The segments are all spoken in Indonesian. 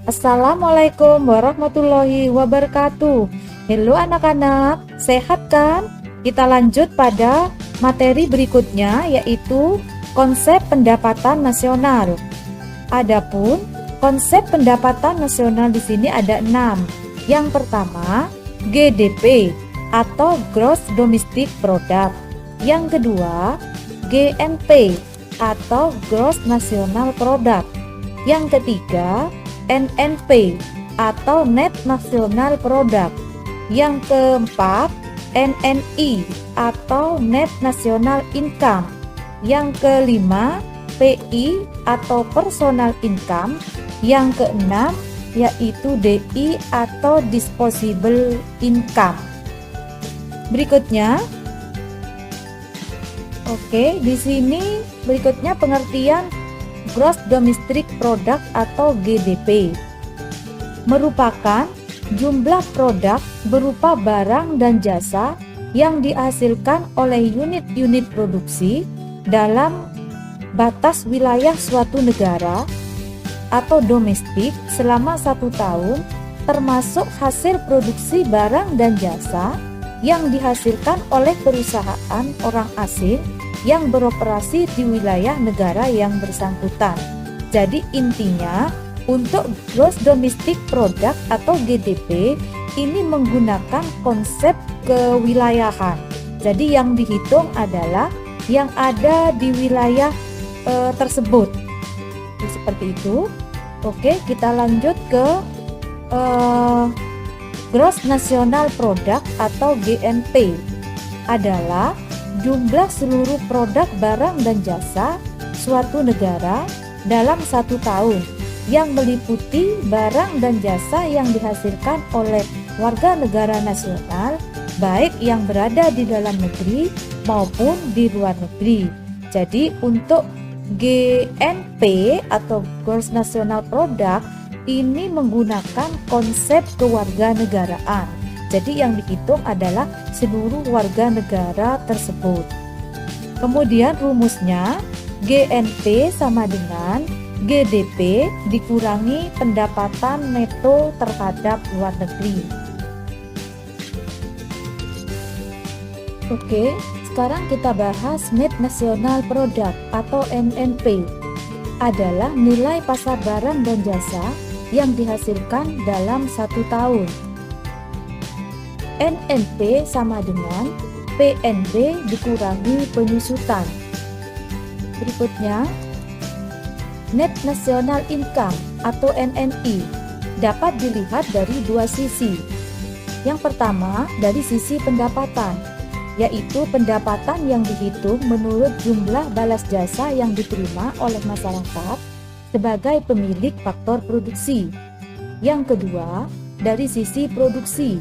Assalamualaikum warahmatullahi wabarakatuh. Halo anak-anak, sehat kan? Kita lanjut pada materi berikutnya, yaitu konsep pendapatan nasional. Adapun konsep pendapatan nasional di sini ada 6. Yang pertama, GDP atau Gross Domestic Product. Yang kedua, GNP atau Gross National Product. Yang ketiga, NNP atau Net National Product. Yang keempat, NNI atau Net National Income. Yang kelima, PI atau Personal Income. Yang keenam, yaitu DI atau Disposable Income. Berikutnya, di sini berikutnya pengertian Gross Domestic Product atau GDP merupakan jumlah produk berupa barang dan jasa yang dihasilkan oleh unit-unit produksi dalam batas wilayah suatu negara atau domestik selama 1 tahun, termasuk hasil produksi barang dan jasa yang dihasilkan oleh perusahaan orang asing yang beroperasi di wilayah negara yang bersangkutan. Jadi intinya untuk Gross Domestic Product atau GDP ini menggunakan konsep kewilayahan. Jadi yang dihitung adalah yang ada di wilayah tersebut. Seperti itu. Kita lanjut ke Gross National Product atau GNP adalah jumlah seluruh produk barang dan jasa suatu negara dalam 1 tahun yang meliputi barang dan jasa yang dihasilkan oleh warga negara nasional, baik yang berada di dalam negeri maupun di luar negeri. Jadi untuk GNP atau Gross National Product ini menggunakan konsep kewarganegaraan. Jadi yang dihitung adalah seluruh warga negara tersebut. Kemudian rumusnya GNP sama dengan GDP dikurangi pendapatan neto terhadap luar negeri. Sekarang kita bahas Net National Product atau NNP. Adalah nilai pasar barang dan jasa yang dihasilkan dalam 1 tahun. NNP sama dengan PNB dikurangi penyusutan. Berikutnya, Net National Income atau NNI dapat dilihat dari 2 sisi. Yang pertama, dari sisi pendapatan, yaitu pendapatan yang dihitung menurut jumlah balas jasa yang diterima oleh masyarakat sebagai pemilik faktor produksi. Yang kedua, dari sisi produksi,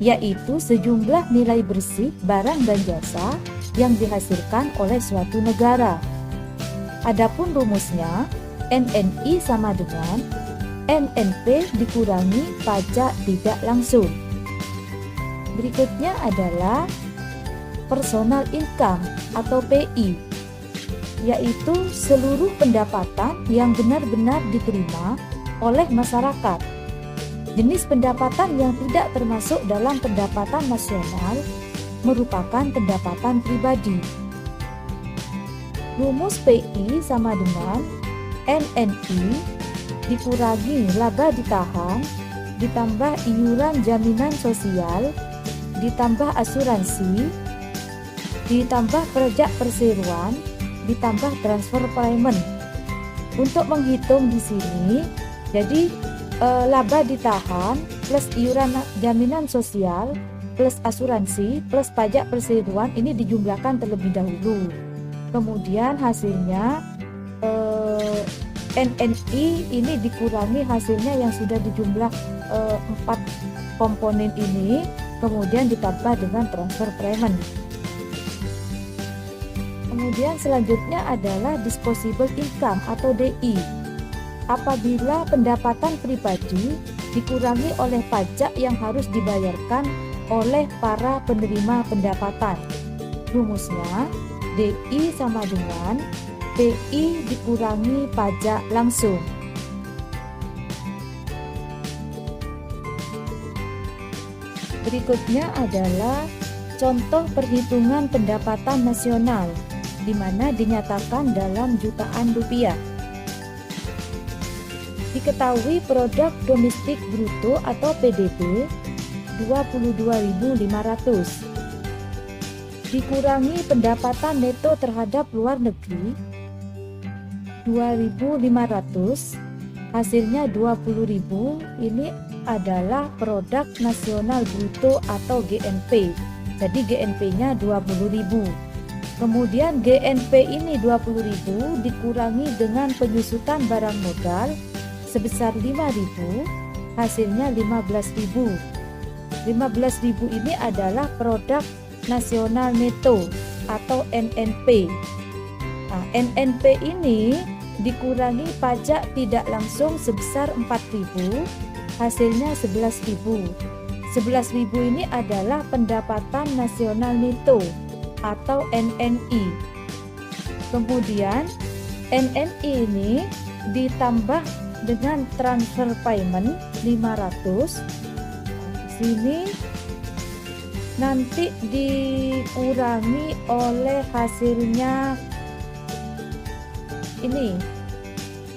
yaitu sejumlah nilai bersih barang dan jasa yang dihasilkan oleh suatu negara. Adapun rumusnya, NNI sama dengan NNP dikurangi pajak tidak langsung. Berikutnya adalah Personal Income atau PI, yaitu seluruh pendapatan yang benar-benar diterima oleh masyarakat. Jenis pendapatan yang tidak termasuk dalam pendapatan nasional merupakan pendapatan pribadi. Rumus PI sama dengan NNI dikurangi laba ditahan ditambah iuran jaminan sosial ditambah asuransi ditambah pajak perseroan ditambah transfer payment. Untuk menghitung di sini, jadi laba ditahan plus iuran jaminan sosial plus asuransi plus pajak perseroan ini dijumlahkan terlebih dahulu. Kemudian hasilnya NNI ini dikurangi hasilnya yang sudah dijumlah 4 komponen ini, kemudian ditambah dengan transfer payment. Kemudian selanjutnya adalah Disposable Income atau DI. Apabila pendapatan pribadi dikurangi oleh pajak yang harus dibayarkan oleh para penerima pendapatan. Rumusnya DI sama dengan PI dikurangi pajak langsung. Berikutnya adalah contoh perhitungan pendapatan nasional, di mana dinyatakan dalam jutaan rupiah. Diketahui produk domestik bruto atau PDB 22.500. Dikurangi pendapatan neto terhadap luar negeri 2.500, hasilnya 20.000. Ini adalah produk nasional bruto atau GNP. Jadi GNP-nya 20.000. Kemudian GNP ini 20.000 dikurangi dengan penyusutan barang modal sebesar 5.000, hasilnya 15.000. 15.000 ini adalah produk nasional neto atau NNP. Nah, NNP ini dikurangi pajak tidak langsung sebesar 4.000, hasilnya 11.000. 11.000 ini adalah pendapatan nasional neto atau NNI. Kemudian NNI ini ditambah dengan transfer payment 500. Di sini nanti dikurangi oleh hasilnya ini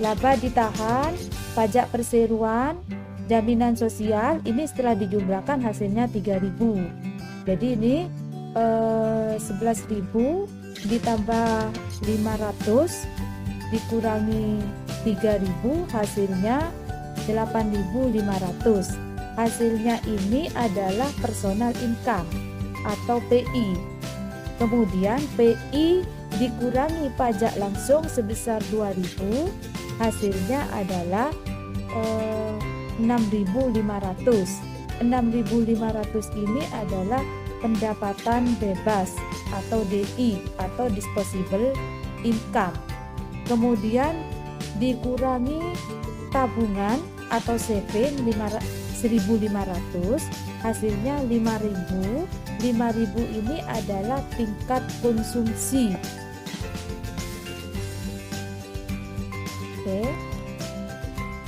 laba ditahan, pajak perseroan, jaminan sosial. Ini setelah dijumlahkan hasilnya 3.000. Jadi ini 11.000 ditambah 500 dikurangi 3.000, hasilnya 8.500. Hasilnya ini adalah personal income atau PI. Kemudian PI dikurangi pajak langsung sebesar 2.000, hasilnya adalah 6.500. 6.500 ini adalah pendapatan bebas atau DI atau disposable income. Kemudian dikurangi tabungan atau saving 1.500, hasilnya 5.000. 5.000 ini adalah tingkat konsumsi. Oke.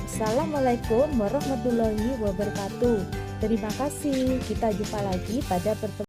Assalamualaikum warahmatullahi wabarakatuh. Terima kasih. Kita jumpa lagi pada pertemuan